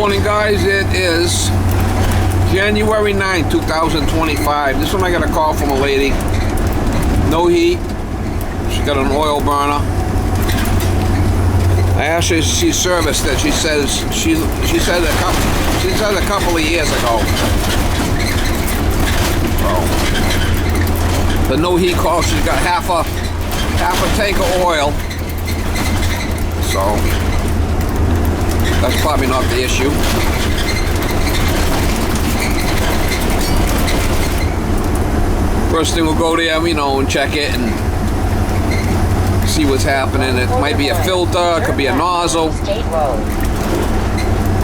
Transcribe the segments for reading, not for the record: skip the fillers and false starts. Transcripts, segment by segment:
morning, guys. It is January 9, 2025. This one I got a call from a lady. No heat. She got an oil burner. I asked her if she serviced it. She says she said a couple of years ago. So the no heat call, she's got half a tank of oil. So that's probably not the issue. First thing we'll go there, and check it and see what's happening. It might be a filter, it could be a nozzle.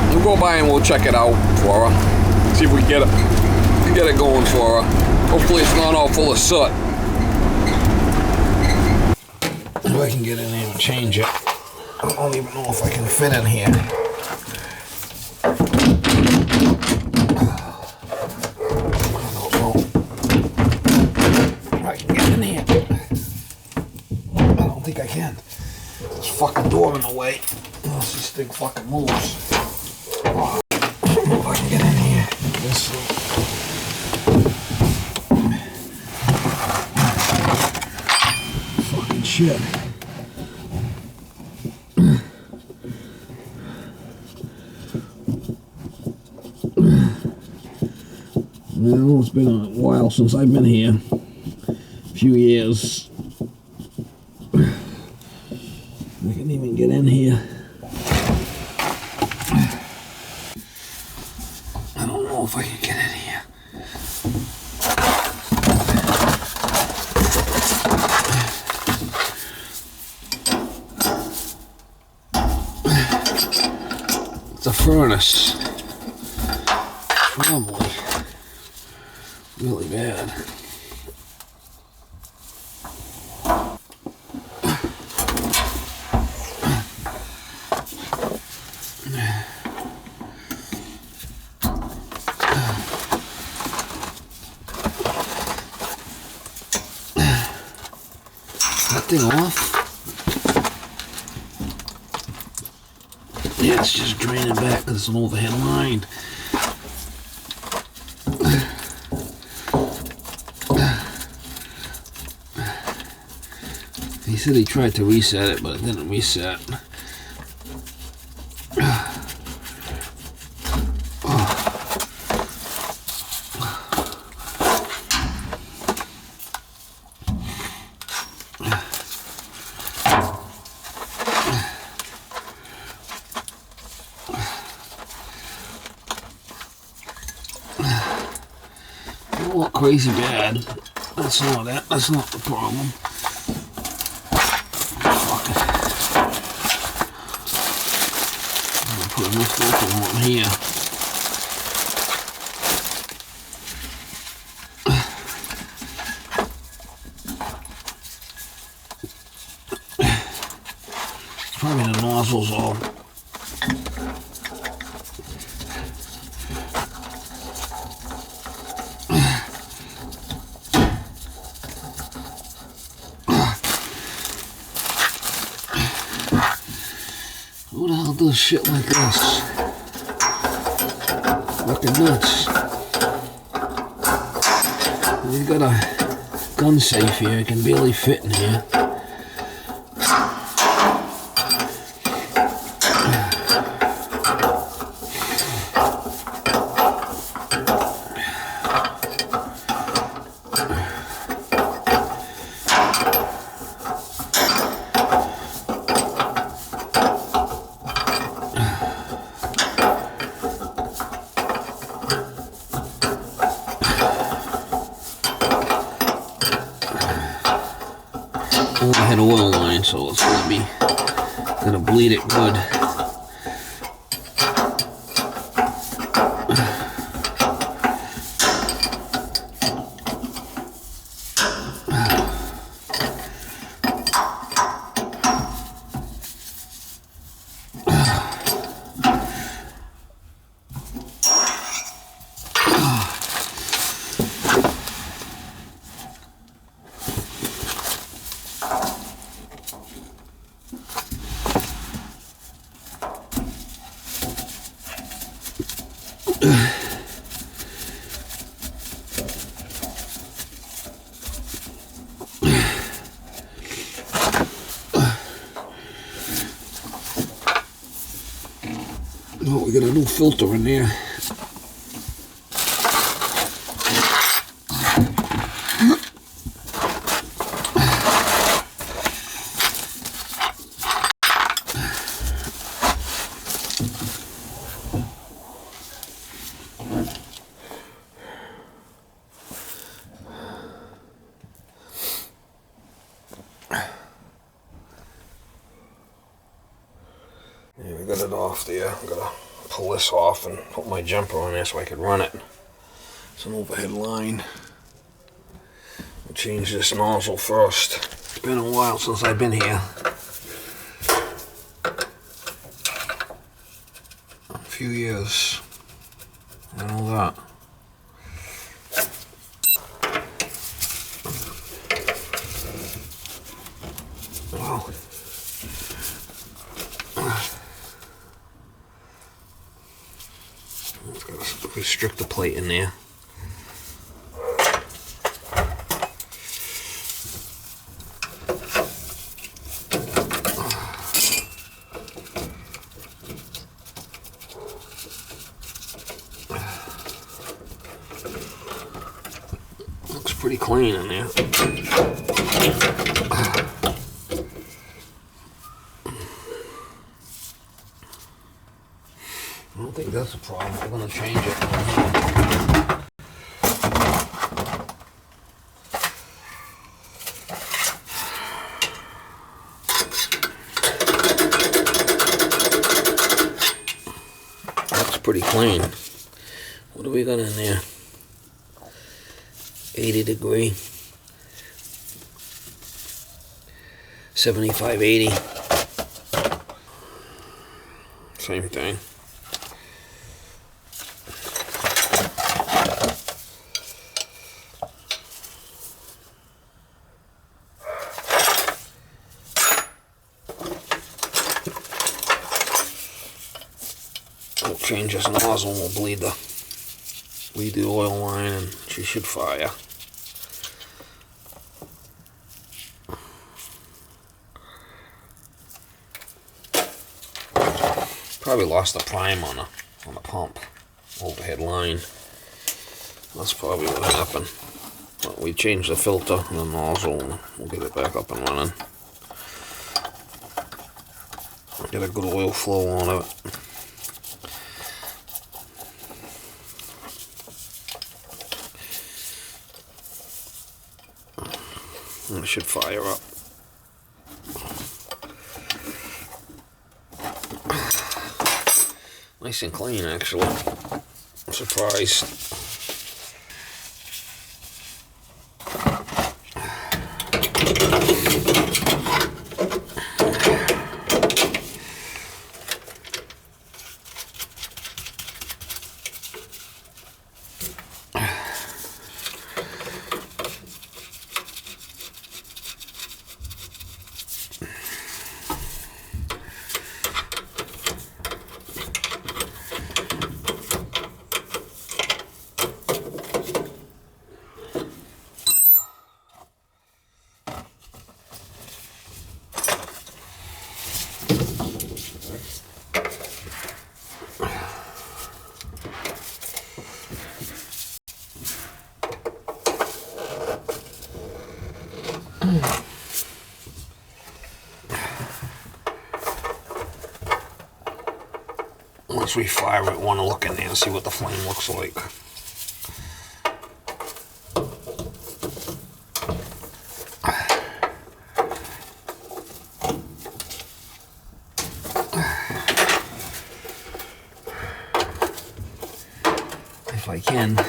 We'll go by and we'll check it out for her. See if we can get it going for her. Hopefully it's not all full of soot. If I can get in here and change it. I don't even know if I can fit in here. I can. This fucking door in the way. Unless this thing fucking moves. Oh, I don't know if I can get in here. This fucking shit. Well, it's been a while since I've been here. A few years. I can even get in here. I don't know if I can get in here. It's a furnace. Probably really bad. Thing off. Yeah, it's just draining back because it's an overhead line. He said he tried to reset it, but it didn't reset. Not crazy bad. That's not it. That's not the problem. Fuck it. I'm gonna put a new filter on here. Probably the nozzles all. Who the hell does shit like this? Fucking nuts. We've got a gun safe here. It can barely fit in here. Overhead oil line, so it's gonna bleed it good. Oh, we got a new filter in there. Yeah, we got it off there. I'm gonna pull this off and put my jumper on there so I can run it. It's an overhead line. We'll change this nozzle first. It's been a while since I've been here. A few years. I know that. Wow. Restrict the plate in there. Looks pretty clean in there. I don't think that's a problem. We're going to change it. Looks pretty clean. What do we got in there? 80 degree. 75, 80. Same thing. We'll change this nozzle and we'll bleed the oil line and she should fire. Probably lost the prime on the pump, overhead line. That's probably what happened. But we changed the filter and the nozzle and we'll get it back up and running. Get a good oil flow on it. And it should fire up. Nice and clean, actually. I'm surprised. Once we fire it, we want to look in there and see what the flame looks like. If I can.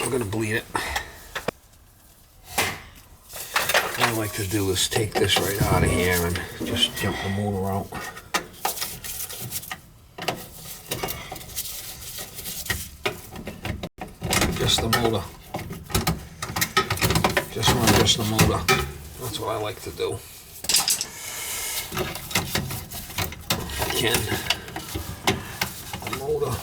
I'm gonna bleed it. What I like to do is take this right out of here and just jump the motor out. Just the motor. Just run just the motor. That's what I like to do. Again, the motor.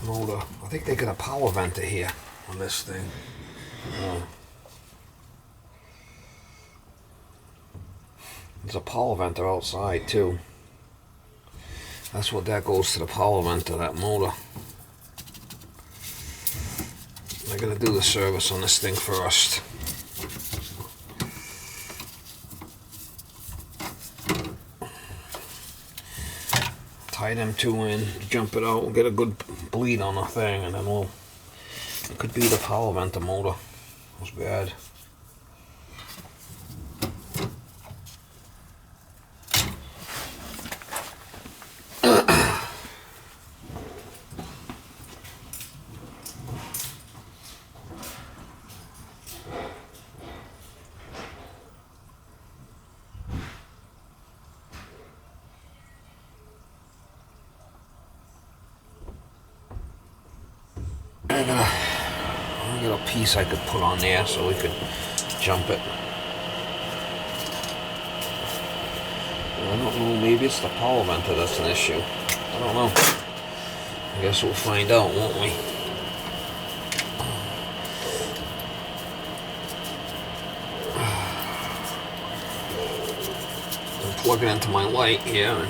Motor. I think they got a power venter here on this thing. There's a power venter outside too. That's what that goes to, the power venter, that motor. I gotta do the service on this thing first. Tie them two in, jump it out, we'll get a good bleed on the thing, and then it could be the power venter motor. It was bad. I got a piece I could put on there so we could jump it. I don't know, maybe it's the power venter that's an issue. I don't know. I guess we'll find out, won't we? I'm plugging into my light here.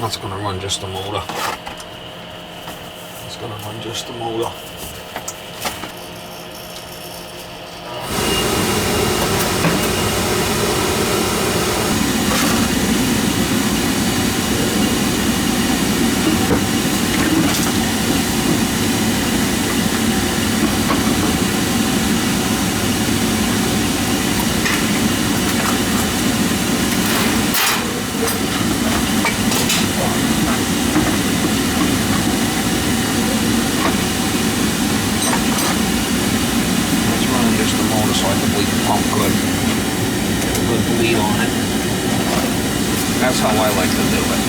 That's going to run just the motor. It's going to run just the motor. So I can bleed the pump good. Get a good bleed on it. That's how I like to do it.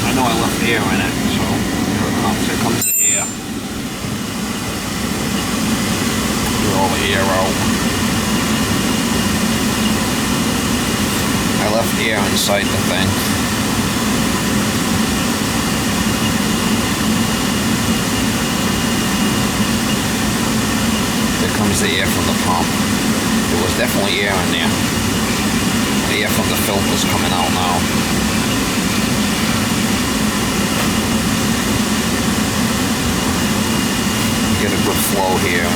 I know I left air in it, so here it comes. Here comes the air. Get all the air out. I left air inside the thing. There comes the air from the pump. There was definitely air in there. The air from the filter's coming out now. Get a good flow here.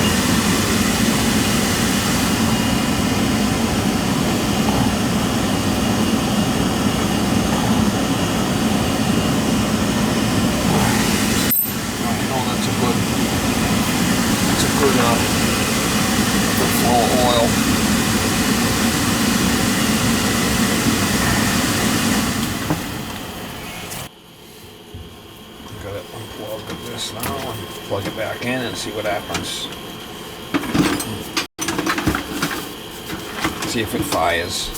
Good out the flow of oil. Got it unplugged this now and plug it back in and see what happens. See if it fires.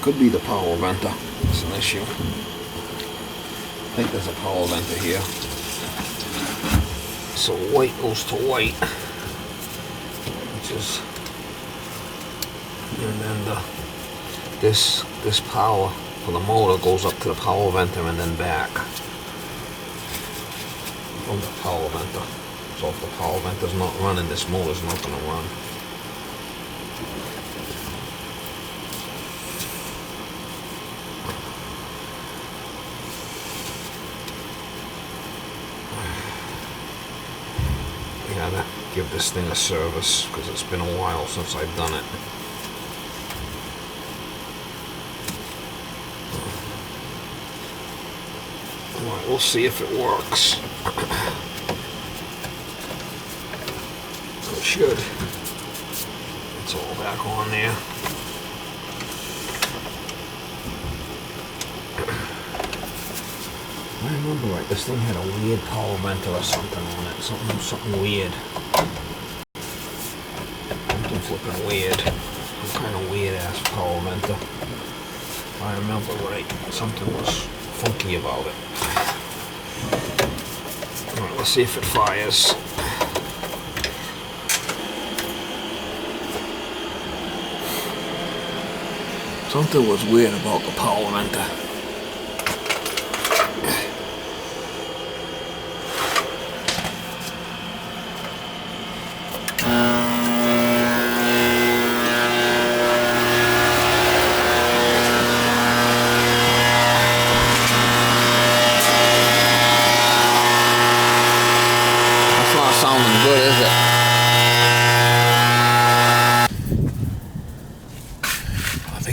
Could be the power venter. It's an issue. I think there's a power venter here. So white goes to white, which is, and then this power for the motor goes up to the power venter and then back from the power venter. So if the power venter's not running, this motor's not going to run. Gotta give this thing a service because it's been a while since I've done it. Alright, we'll see if it works. It should. It's all back on there. I remember right, this thing had a weird power venter or something on it. Something weird. Something flipping weird. Some kind of weird ass power venter. If I remember right, something was funky about it. Alright, let's see if it fires. Something was weird about the power venter.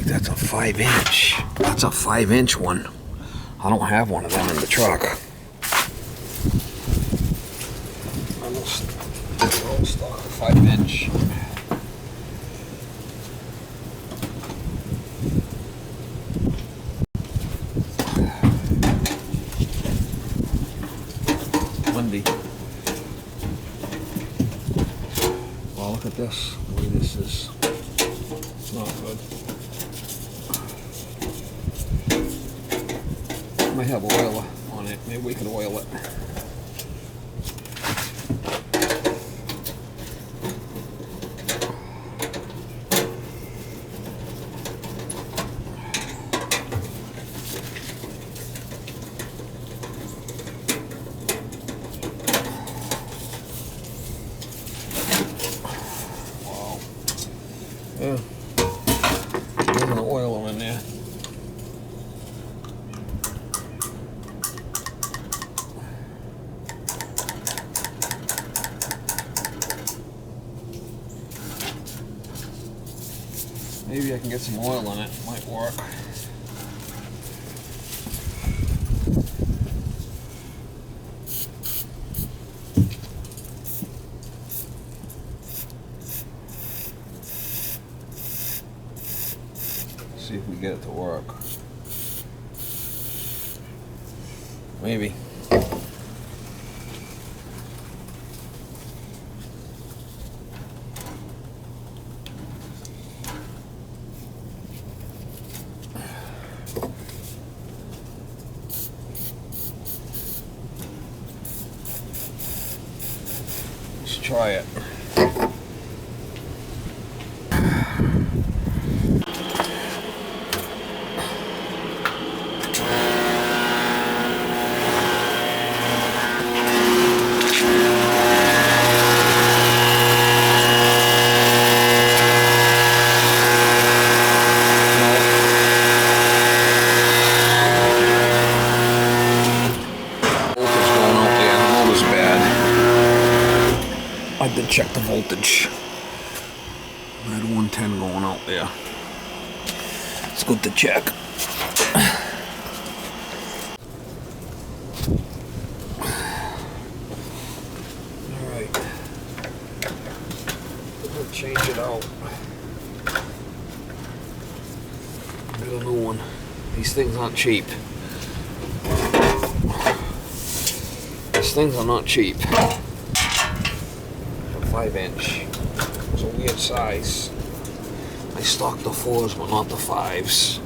That's a 5-inch. That's a 5-inch one. I don't have one of them in the truck. Almost all stock 5-inch. Windy. Well, look at this. The way this is. It's not good. Might have oil on it. Maybe we could oil it. Wow. Yeah. There's an oil in there. Maybe I can get some oil in it. Might work. See if we get it to work. Maybe. Let's try it. I did check the voltage. I had 110 going out there. It's good to check. Alright. change it out. Get a new one. These things aren't cheap. These things are not cheap. A 5-inch. It's a weird size. I stock the 4s, but not the 5s.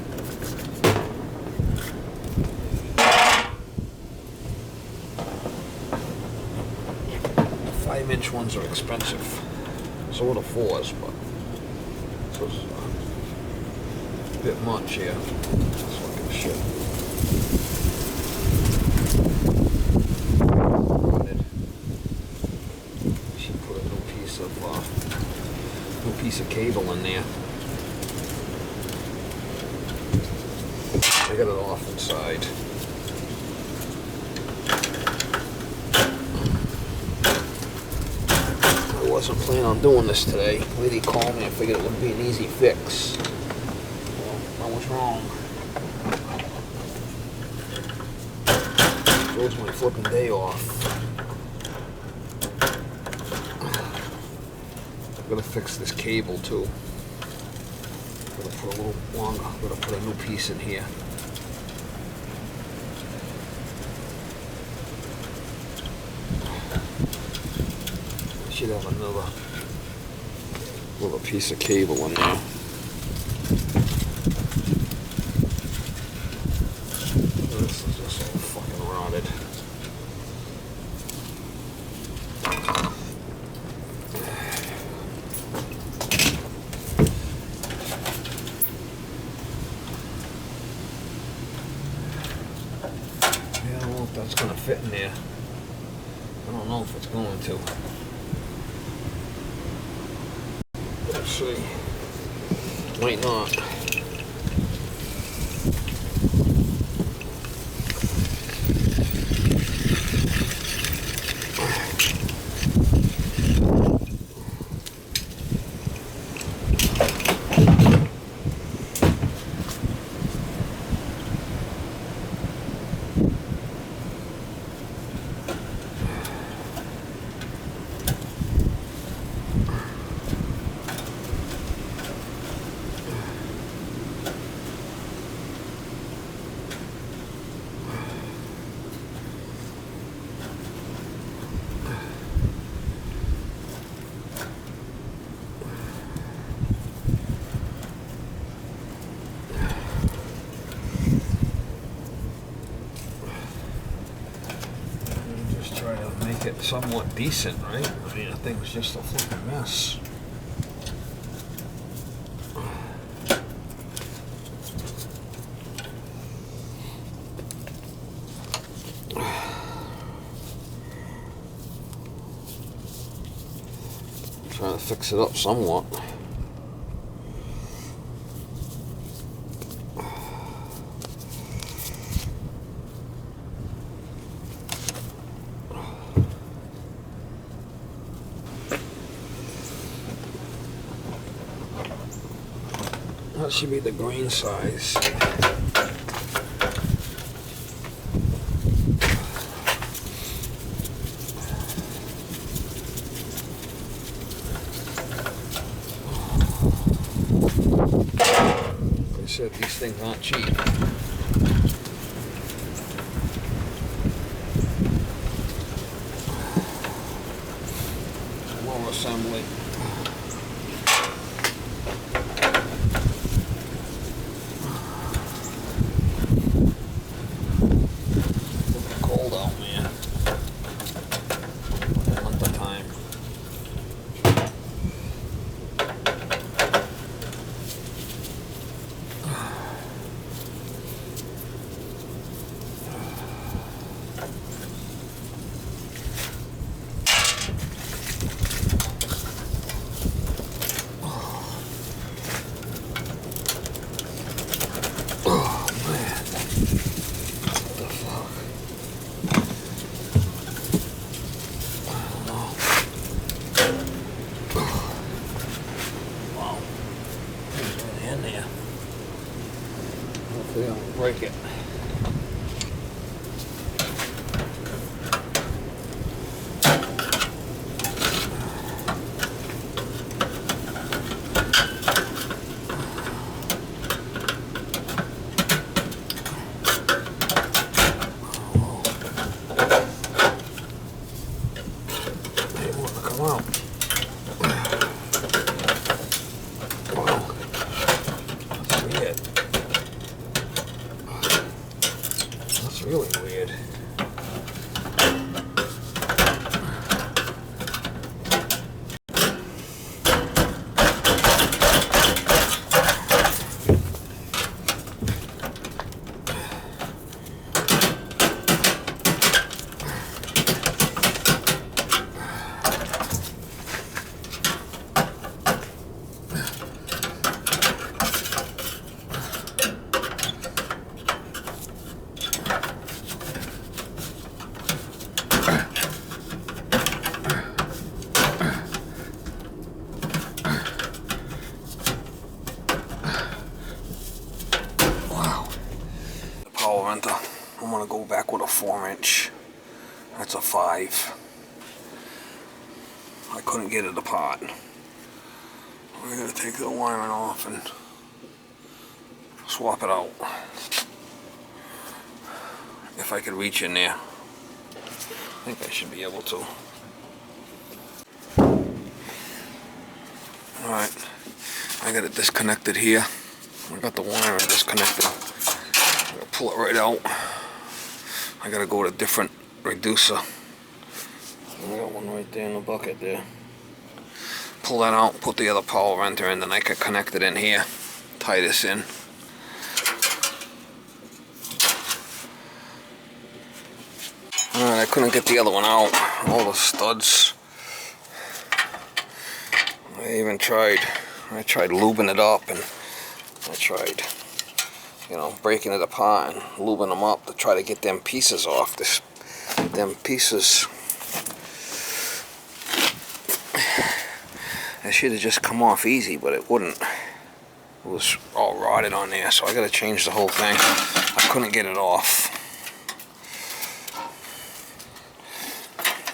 The 5-inch ones are expensive. So are the 4s, but so it's a bit much here. This fucking shit. Should put a new piece of cable in there. I got it off inside. I wasn't planning on doing this today. The lady called me. I figured it would be an easy fix. Well, I was wrong. Throws my flipping day off. I'm gonna fix this cable too. Gotta put a little longer. Gotta put a new piece in here. I should have another little piece of cable in there. This is just all fucking rotted. That's going to fit in there. I don't know if it's going to. Let's see. Might not. Make it somewhat decent, right? I mean, the thing's just a fucking mess. I'm trying to fix it up somewhat. That should be the green size. Like I said, these things aren't cheap. More assembly. Hopefully I don't break it. want to go back with a 4-inch. That's a 5. I couldn't get it apart. We're going to take the wiring off and swap it out. If I could reach in there. I think I should be able to. Alright, I got it disconnected here. I got the wiring disconnected. I'm going to pull it right out. I got to go to a different reducer. I got one right there in the bucket there. Pull that out, put the other power renter in, then I could connect it in here. Tie this in. Alright, I couldn't get the other one out. All the studs. I tried lubing it up, and I tried, breaking it apart and lubing them up to try to get them pieces off. Them pieces, it should have just come off easy, but it wouldn't. It was all rotted on there, so I got to change the whole thing. I couldn't get it off.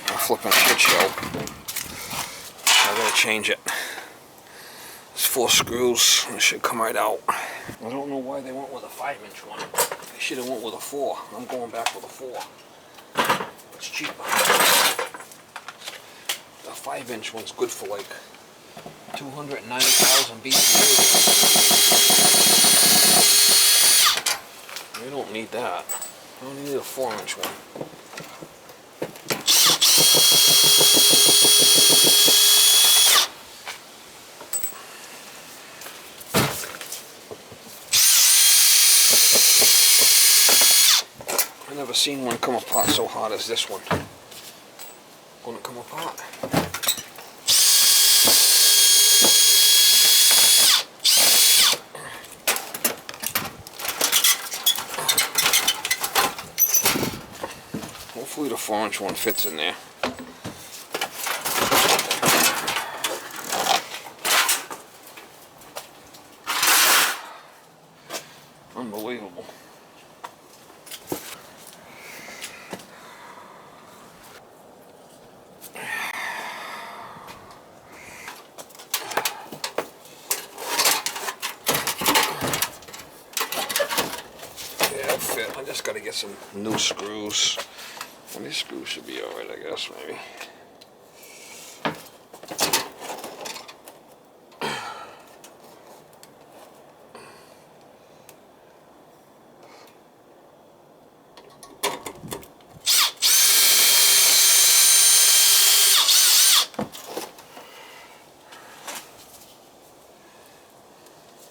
A flipping shit show. I got to change it. There's 4 screws, and it should come right out. I don't know why they went with a 5-inch one. They should have went with a 4. I'm going back with a 4. It's cheaper. The 5-inch one's good for like 290,000 BTU. You don't need that. You only need a 4-inch one. I've never seen one come apart so hard as this one. Wouldn't come apart. Hopefully the 4-inch one fits in there. Unbelievable. I just got to get some new screws. And these screws should be alright, I guess, maybe.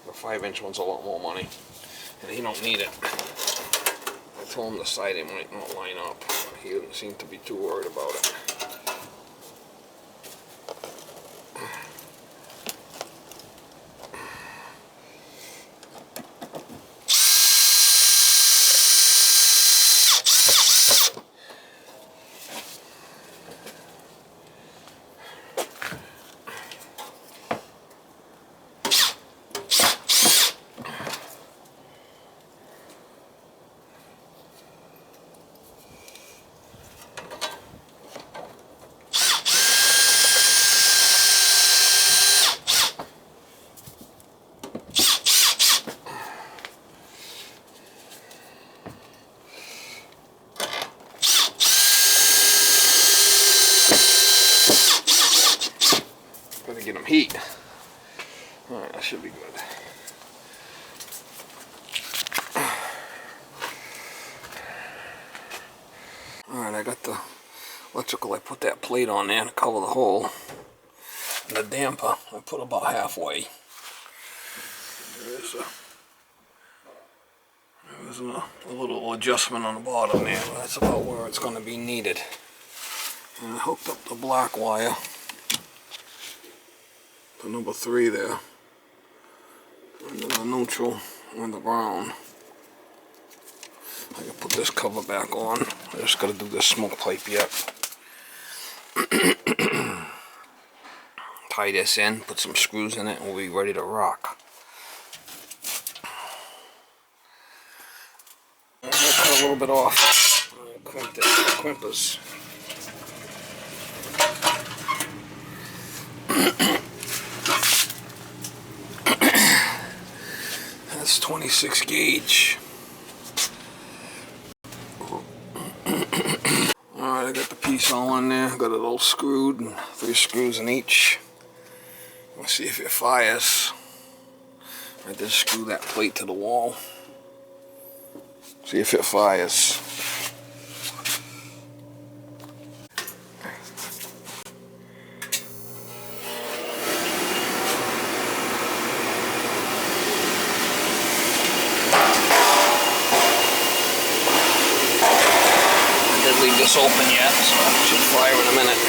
The 5-inch one's a lot more money, and he don't need it. I told him the siding might not line up. He didn't seem to be too worried about it. Get them heat. Alright, that should be good. Alright, I got the electrical. I put that plate on there to cover the hole. And the damper, I put about halfway. There's a little adjustment on the bottom there, but that's about where it's going to be needed. And I hooked up the black wire. The number 3 there, and then the neutral and the brown. I can put this cover back on. I just got to do this smoke pipe yet. Tie this in, put some screws in it, and we'll be ready to rock. I'm going to cut a little bit off. Crimped it, crimpers. That's 26 gauge. Alright, I got the piece all in there. Got it all screwed and 3 screws in each. Let's see if it fires. I just screw that plate to the wall. See if it fires. I didn't leave this open yet, so it should fire in a minute.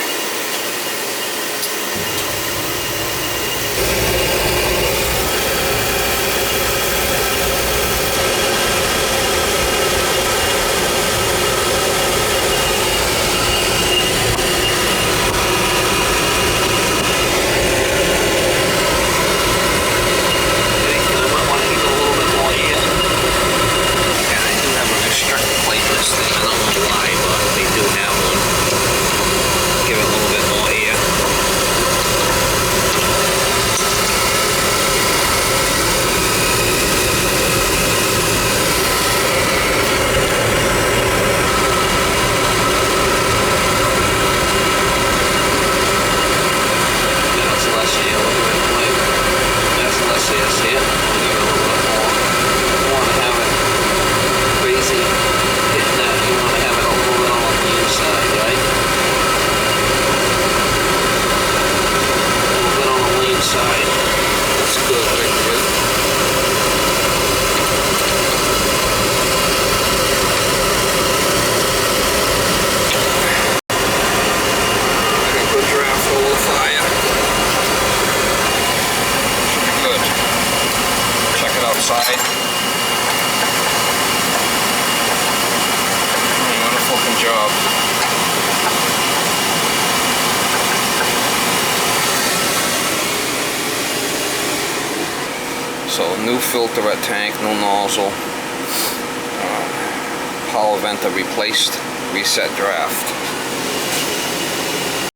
Outside. What a fucking job. So new filter at tank, no nozzle. Power venter replaced, reset draft.